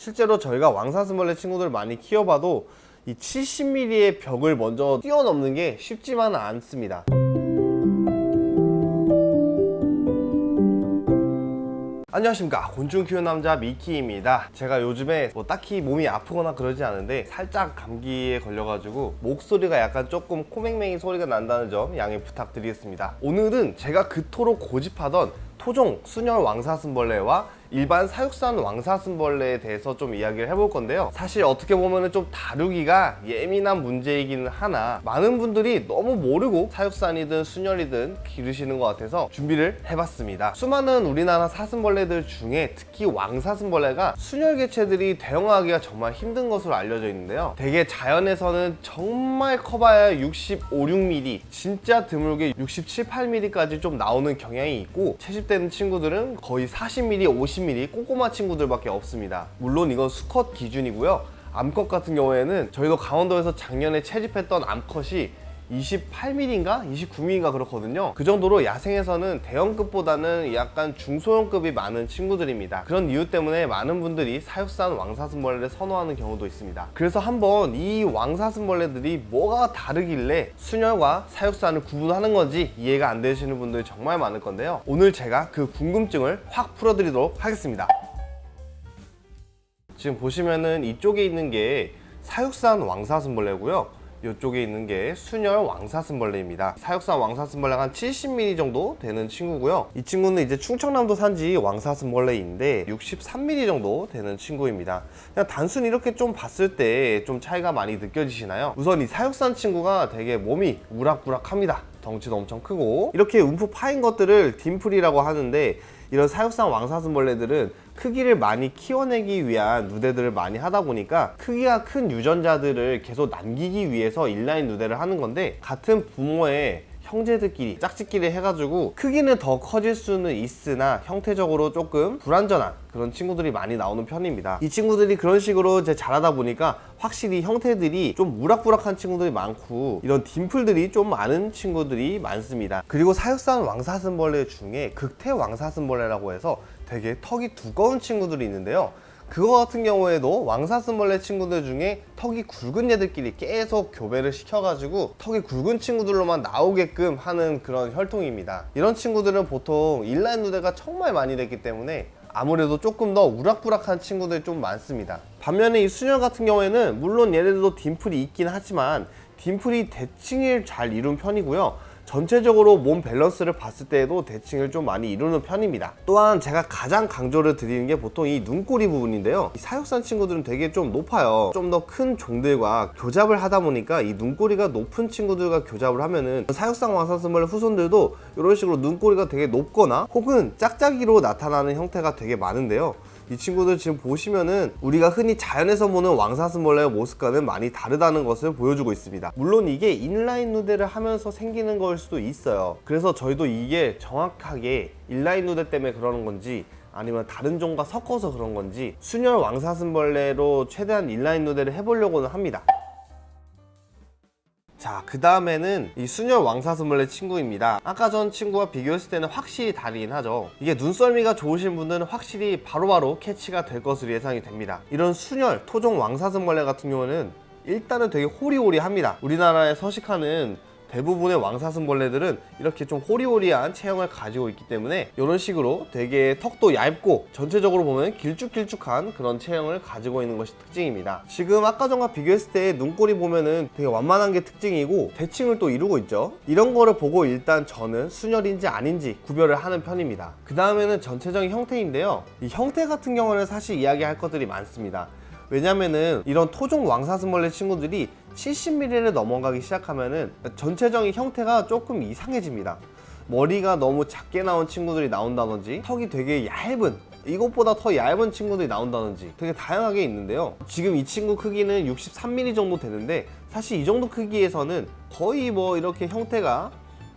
실제로 저희가 왕사슴벌레 친구들 많이 키워봐도 이 70mm의 벽을 먼저 뛰어넘는 게 쉽지만은 않습니다. 안녕하십니까, 곤충 키우는 남자 미키입니다. 제가 요즘에 딱히 몸이 아프거나 그러지 않은데 살짝 감기에 걸려가지고 목소리가 약간 조금 코맹맹이 소리가 난다는 점 양해 부탁드리겠습니다. 오늘은 제가 그토록 고집하던 토종 순혈 왕사슴벌레와 일반 사육산 왕사슴벌레에 대해서 좀 이야기를 해볼 건데요. 사실 어떻게 보면 좀 다루기가 예민한 문제이기는 하나 많은 분들이 너무 모르고 사육산이든 순혈이든 기르시는 것 같아서 준비를 해봤습니다. 수많은 우리나라 사슴벌레들 중에 특히 왕사슴벌레가 순혈 개체들이 대형화하기가 정말 힘든 것으로 알려져 있는데요. 대개 자연에서는 정말 커봐야 65, 6mm, 진짜 드물게 67, 8mm까지 좀 나오는 경향이 있고 채집되는 친구들은 거의 40mm, 50mm 꼬꼬마 친구들밖에 없습니다. 물론 이건 수컷 기준이고요. 암컷 같은 경우에는 저희도 강원도에서 작년에 채집했던 암컷이 28mm인가 29mm인가 그렇거든요. 그 정도로 야생에서는 대형급보다는 약간 중소형급이 많은 친구들입니다. 그런 이유 때문에 많은 분들이 사육산 왕사슴벌레를 선호하는 경우도 있습니다. 그래서 한번 이 왕사슴벌레들이 뭐가 다르길래 순혈과 사육산을 구분하는 건지 이해가 안 되시는 분들이 정말 많을 건데요. 오늘 제가 그 궁금증을 확 풀어드리도록 하겠습니다. 지금 보시면은 이쪽에 있는 게 사육산 왕사슴벌레고요. 이쪽에 있는 게 순혈 왕사슴벌레입니다. 사육산 왕사슴벌레가 한 70mm 정도 되는 친구고요. 이 친구는 이제 충청남도 산지 왕사슴벌레인데 63mm 정도 되는 친구입니다. 그냥 단순히 이렇게 좀 봤을 때 좀 차이가 많이 느껴지시나요? 우선 이 사육산 친구가 되게 몸이 우락부락합니다. 덩치도 엄청 크고 이렇게 움푹 파인 것들을 딤플이라고 하는데, 이런 사육산 왕사슴벌레들은 크기를 많이 키워내기 위한 누대들을 많이 하다 보니까 크기가 큰 유전자들을 계속 남기기 위해서 인라인 누대를 하는 건데, 같은 부모의 형제들끼리 짝짓기를 해가지고 크기는 더 커질 수는 있으나 형태적으로 조금 불완전한 그런 친구들이 많이 나오는 편입니다. 이 친구들이 그런 식으로 이제 자라다 보니까 확실히 형태들이 좀 우락부락한 친구들이 많고 이런 딤플들이 좀 많은 친구들이 많습니다. 그리고 사육산 왕사슴벌레 중에 극태 왕사슴벌레라고 해서 되게 턱이 두꺼운 친구들이 있는데요. 그거 같은 경우에도 왕사슴벌레 친구들 중에 턱이 굵은 애들끼리 계속 교배를 시켜가지고 턱이 굵은 친구들로만 나오게끔 하는 그런 혈통입니다. 이런 친구들은 보통 인라인 누대가 정말 많이 됐기 때문에 아무래도 조금 더 우락부락한 친구들이 좀 많습니다. 반면에 이 순혈 같은 경우에는 물론 얘네들도 딤플이 있긴 하지만 딤플이 대칭을 잘 이룬 편이고요. 전체적으로 몸 밸런스를 봤을 때에도 대칭을 좀 많이 이루는 편입니다. 또한 제가 가장 강조를 드리는 게 보통 이 눈꼬리 부분인데요. 이 사육산 친구들은 되게 좀 높아요. 좀 더 큰 종들과 교잡을 하다 보니까 이 눈꼬리가 높은 친구들과 교잡을 하면은 사육산 왕사슴벌레 후손들도 이런 식으로 눈꼬리가 되게 높거나 혹은 짝짝이로 나타나는 형태가 되게 많은데요. 이 친구들 지금 보시면은 우리가 흔히 자연에서 보는 왕사슴벌레의 모습과는 많이 다르다는 것을 보여주고 있습니다. 물론 이게 인라인 누대를 하면서 생기는 걸 수도 있어요. 그래서 저희도 이게 정확하게 인라인 누대 때문에 그러는 건지 아니면 다른 종과 섞어서 그런 건지 순혈 왕사슴벌레로 최대한 인라인 누대를 해보려고는 합니다. 자, 그 다음에는 이 순혈 왕사슴벌레 친구입니다. 아까 전 친구와 비교했을 때는 확실히 다르긴 하죠. 이게 눈썰미가 좋으신 분들은 확실히 바로바로 캐치가 될 것으로 예상이 됩니다. 이런 순혈 토종 왕사슴벌레 같은 경우는 일단은 되게 호리호리합니다. 우리나라에 서식하는 대부분의 왕사슴벌레들은 이렇게 좀 호리호리한 체형을 가지고 있기 때문에 이런 식으로 되게 턱도 얇고 전체적으로 보면 길쭉길쭉한 그런 체형을 가지고 있는 것이 특징입니다. 지금 아까 전과 비교했을 때 눈꼬리 보면은 되게 완만한 게 특징이고 대칭을 또 이루고 있죠. 이런 거를 보고 일단 저는 순혈인지 아닌지 구별을 하는 편입니다. 그 다음에는 전체적인 형태인데요. 이 형태 같은 경우는 사실 이야기할 것들이 많습니다. 왜냐면은 이런 토종 왕사슴벌레 친구들이 70mm를 넘어가기 시작하면은 전체적인 형태가 조금 이상해집니다. 머리가 너무 작게 나온 친구들이 나온다든지 턱이 되게 얇은, 이것보다 더 얇은 친구들이 나온다든지 되게 다양하게 있는데요. 지금 이 친구 크기는 63mm 정도 되는데 사실 이 정도 크기에서는 거의 뭐 이렇게 형태가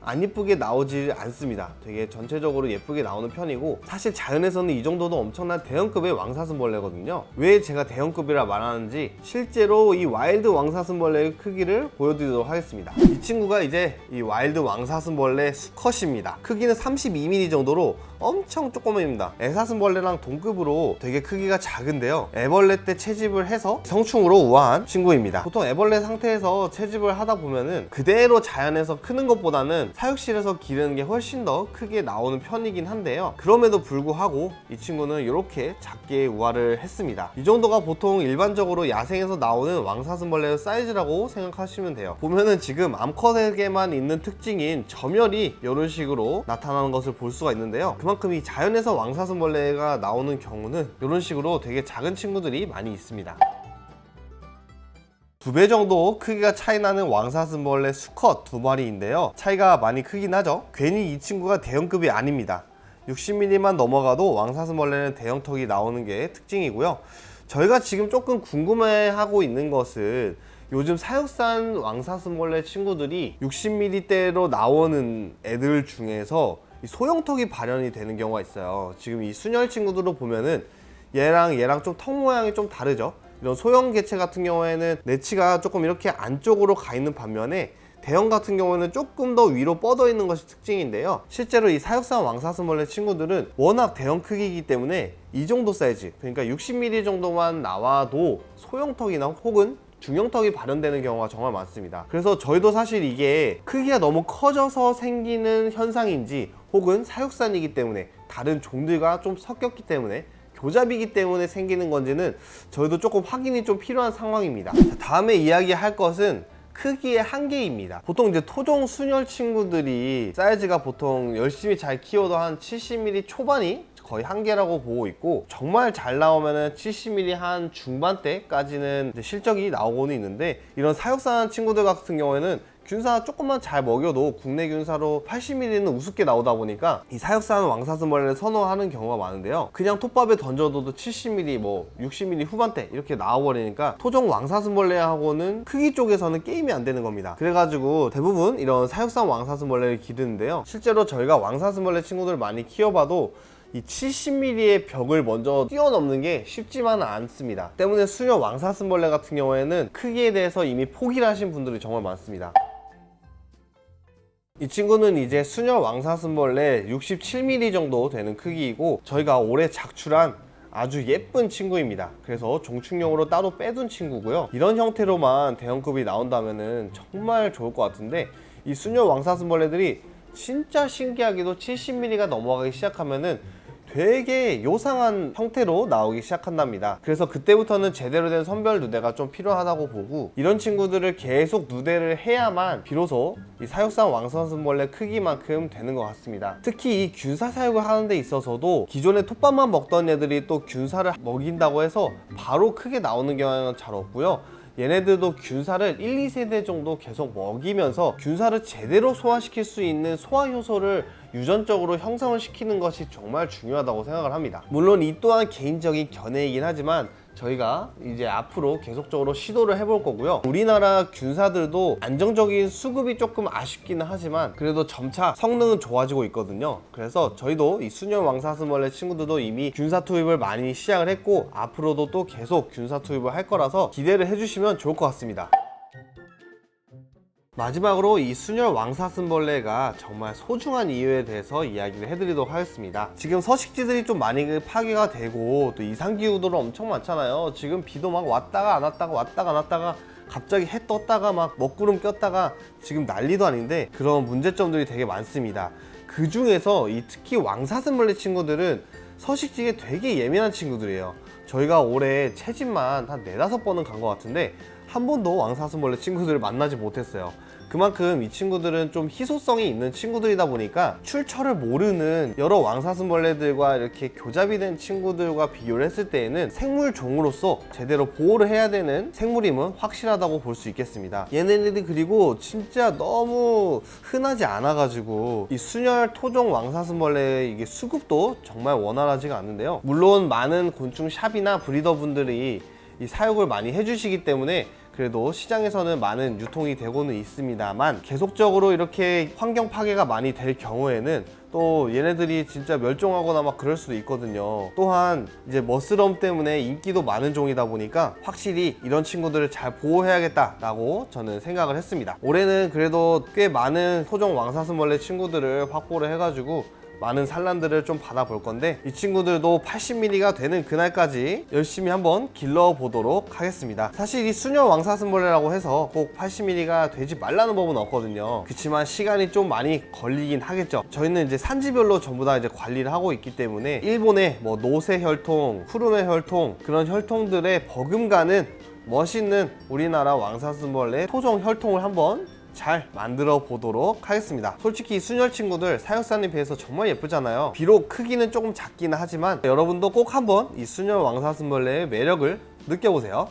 안 예쁘게 나오지 않습니다. 되게 전체적으로 예쁘게 나오는 편이고, 사실 자연에서는 이 정도도 엄청난 대형급의 왕사슴벌레거든요. 왜 제가 대형급이라 말하는지 실제로 이 와일드 왕사슴벌레의 크기를 보여드리도록 하겠습니다. 이 친구가 이제 이 와일드 왕사슴벌레 수컷입니다. 크기는 32mm 정도로 엄청 조그맣습니다. 애사슴벌레랑 동급으로 되게 크기가 작은데요, 애벌레 때 채집을 해서 성충으로 우아한 친구입니다. 보통 애벌레 상태에서 채집을 하다 보면은 그대로 자연에서 크는 것보다는 사육실에서 기르는 게 훨씬 더 크게 나오는 편이긴 한데요, 그럼에도 불구하고 이 친구는 이렇게 작게 우아를 했습니다. 이 정도가 보통 일반적으로 야생에서 나오는 왕사슴벌레의 사이즈라고 생각하시면 돼요. 보면은 지금 암컷에게만 있는 특징인 점혈이 이런 식으로 나타나는 것을 볼 수가 있는데요, 그만큼 이 자연에서 왕사슴벌레가 나오는 경우는 이런 식으로 되게 작은 친구들이 많이 있습니다. 2배 정도 크기가 차이 나는 왕사슴벌레 수컷 2마리인데요, 차이가 많이 크긴 하죠. 괜히 이 친구가 대형급이 아닙니다. 60mm만 넘어가도 왕사슴벌레는 대형턱이 나오는 게 특징이고요. 저희가 지금 조금 궁금해하고 있는 것은 요즘 사육산 왕사슴벌레 친구들이 60mm대로 나오는 애들 중에서 소형턱이 발현이 되는 경우가 있어요. 지금 이 순혈 친구들을 보면은 얘랑 좀 턱 모양이 좀 다르죠. 이런 소형 개체 같은 경우에는 내치가 조금 이렇게 안쪽으로 가 있는 반면에 대형 같은 경우에는 조금 더 위로 뻗어 있는 것이 특징인데요, 실제로 이 사육산 왕사슴벌레 친구들은 워낙 대형 크기이기 때문에 이 정도 사이즈, 그러니까 60mm 정도만 나와도 소형턱이나 혹은 중형턱이 발현되는 경우가 정말 많습니다. 그래서 저희도 사실 이게 크기가 너무 커져서 생기는 현상인지 혹은 사육산이기 때문에 다른 종들과 좀 섞였기 때문에 교잡이기 때문에 생기는 건지는 저희도 조금 확인이 좀 필요한 상황입니다. 자, 다음에 이야기할 것은 크기의 한계입니다. 보통 이제 토종 순혈 친구들이 사이즈가 보통 열심히 잘 키워도 한 70mm 초반이 거의 한계라고 보고 있고, 정말 잘 나오면은 70mm 한 중반대까지는 이제 실적이 나오고는 있는데, 이런 사육산 친구들 같은 경우에는 균사 조금만 잘 먹여도 국내 균사로 80mm는 우습게 나오다 보니까 이 사육산 왕사슴벌레를 선호하는 경우가 많은데요, 그냥 톱밥에 던져둬도 70mm, 뭐 60mm 후반대 이렇게 나와버리니까 토종 왕사슴벌레하고는 크기 쪽에서는 게임이 안 되는 겁니다. 그래가지고 대부분 이런 사육산 왕사슴벌레를 기르는데요, 실제로 저희가 왕사슴벌레 친구들을 많이 키워봐도 이 70mm의 벽을 먼저 뛰어넘는 게 쉽지만은 않습니다. 때문에 수녀 왕사슴벌레 같은 경우에는 크기에 대해서 이미 포기를 하신 분들이 정말 많습니다. 이 친구는 이제 수녀 왕사슴벌레 67mm 정도 되는 크기이고, 저희가 올해 작출한 아주 예쁜 친구입니다. 그래서 종축용으로 따로 빼둔 친구고요. 이런 형태로만 대형급이 나온다면 정말 좋을 것 같은데, 이 수녀 왕사슴벌레들이 진짜 신기하게도 70mm가 넘어가기 시작하면은 되게 요상한 형태로 나오기 시작한답니다. 그래서 그때부터는 제대로 된 선별 누대가 좀 필요하다고 보고, 이런 친구들을 계속 누대를 해야만 비로소 이 사육산 왕사슴벌레 크기만큼 되는 것 같습니다. 특히 이 균사 사육을 하는 데 있어서도 기존에 톱밥만 먹던 애들이 또 균사를 먹인다고 해서 바로 크게 나오는 경우는 잘 없고요, 얘네들도 균사를 1, 2세대 정도 계속 먹이면서 균사를 제대로 소화시킬 수 있는 소화 효소를 유전적으로 형성을 시키는 것이 정말 중요하다고 생각을 합니다. 물론 이 또한 개인적인 견해이긴 하지만 저희가 이제 앞으로 계속적으로 시도를 해볼 거고요. 우리나라 균사들도 안정적인 수급이 조금 아쉽기는 하지만 그래도 점차 성능은 좋아지고 있거든요. 그래서 저희도 이 수녀 왕사슴벌레 친구들도 이미 균사 투입을 많이 시작을 했고, 앞으로도 또 계속 균사 투입을 할 거라서 기대를 해주시면 좋을 것 같습니다. 마지막으로 이 순혈 왕사슴벌레가 정말 소중한 이유에 대해서 이야기를 해드리도록 하겠습니다. 지금 서식지들이 좀 많이 파괴가 되고 또 이상기후도 엄청 많잖아요. 지금 비도 막 왔다가 안 왔다가 왔다가 안 왔다가 갑자기 해 떴다가 막 먹구름 꼈다가 지금 난리도 아닌데 그런 문제점들이 되게 많습니다. 그 중에서 이 특히 왕사슴벌레 친구들은 서식지에 되게 예민한 친구들이에요. 저희가 올해 채집만 한 4-5번은 간 것 같은데 한 번도 왕사슴벌레 친구들을 만나지 못했어요. 그만큼 이 친구들은 좀 희소성이 있는 친구들이다 보니까 출처를 모르는 여러 왕사슴벌레들과 이렇게 교잡이 된 친구들과 비교를 했을 때에는 생물종으로서 제대로 보호를 해야 되는 생물임은 확실하다고 볼 수 있겠습니다. 얘네들이 그리고 진짜 너무 흔하지 않아 가지고 이 순혈 토종 왕사슴벌레 이게 수급도 정말 원활하지가 않는데요, 물론 많은 곤충 샵이나 브리더 분들이 이 사육을 많이 해주시기 때문에 그래도 시장에서는 많은 유통이 되고는 있습니다만, 계속적으로 이렇게 환경 파괴가 많이 될 경우에는 또 얘네들이 진짜 멸종하거나 막 그럴 수도 있거든요. 또한 이제 머스럼 때문에 인기도 많은 종이다 보니까 확실히 이런 친구들을 잘 보호해야겠다라고 저는 생각을 했습니다. 올해는 그래도 꽤 많은 토종 왕사슴벌레 친구들을 확보를 해가지고 많은 산란들을 좀 받아볼 건데, 이 친구들도 80mm가 되는 그날까지 열심히 한번 길러보도록 하겠습니다. 사실 이 수녀 왕사슴벌레라고 해서 꼭 80mm가 되지 말라는 법은 없거든요. 그렇지만 시간이 좀 많이 걸리긴 하겠죠. 저희는 이제 산지별로 전부 다 이제 관리를 하고 있기 때문에 일본의 뭐 노새 혈통, 푸르메 혈통, 그런 혈통들의 버금가는 멋있는 우리나라 왕사슴벌레 토종 혈통을 한번 잘 만들어 보도록 하겠습니다. 솔직히 이 순혈 친구들 사육산에 비해서 정말 예쁘잖아요. 비록 크기는 조금 작기는 하지만 여러분도 꼭 한번 이 순혈 왕사슴벌레의 매력을 느껴보세요.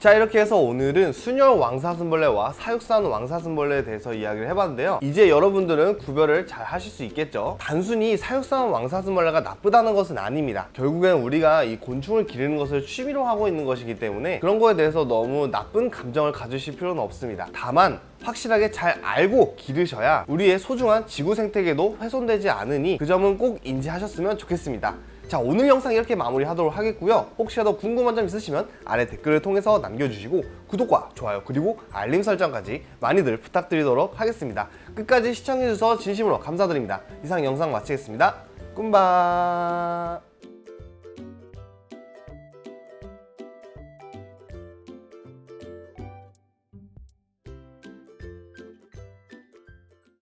자, 이렇게 해서 오늘은 순혈 왕사슴벌레와 사육산 왕사슴벌레에 대해서 이야기를 해봤는데요. 이제 여러분들은 구별을 잘 하실 수 있겠죠. 단순히 사육산 왕사슴벌레가 나쁘다는 것은 아닙니다. 결국엔 우리가 이 곤충을 기르는 것을 취미로 하고 있는 것이기 때문에 그런 거에 대해서 너무 나쁜 감정을 가지실 필요는 없습니다. 다만 확실하게 잘 알고 기르셔야 우리의 소중한 지구 생태계도 훼손되지 않으니 그 점은 꼭 인지하셨으면 좋겠습니다. 자, 오늘 영상 이렇게 마무리하도록 하겠고요. 혹시라도 궁금한 점 있으시면 아래 댓글을 통해서 남겨주시고 구독과 좋아요 그리고 알림 설정까지 많이들 부탁드리도록 하겠습니다. 끝까지 시청해주셔서 진심으로 감사드립니다. 이상 영상 마치겠습니다. 꿈바.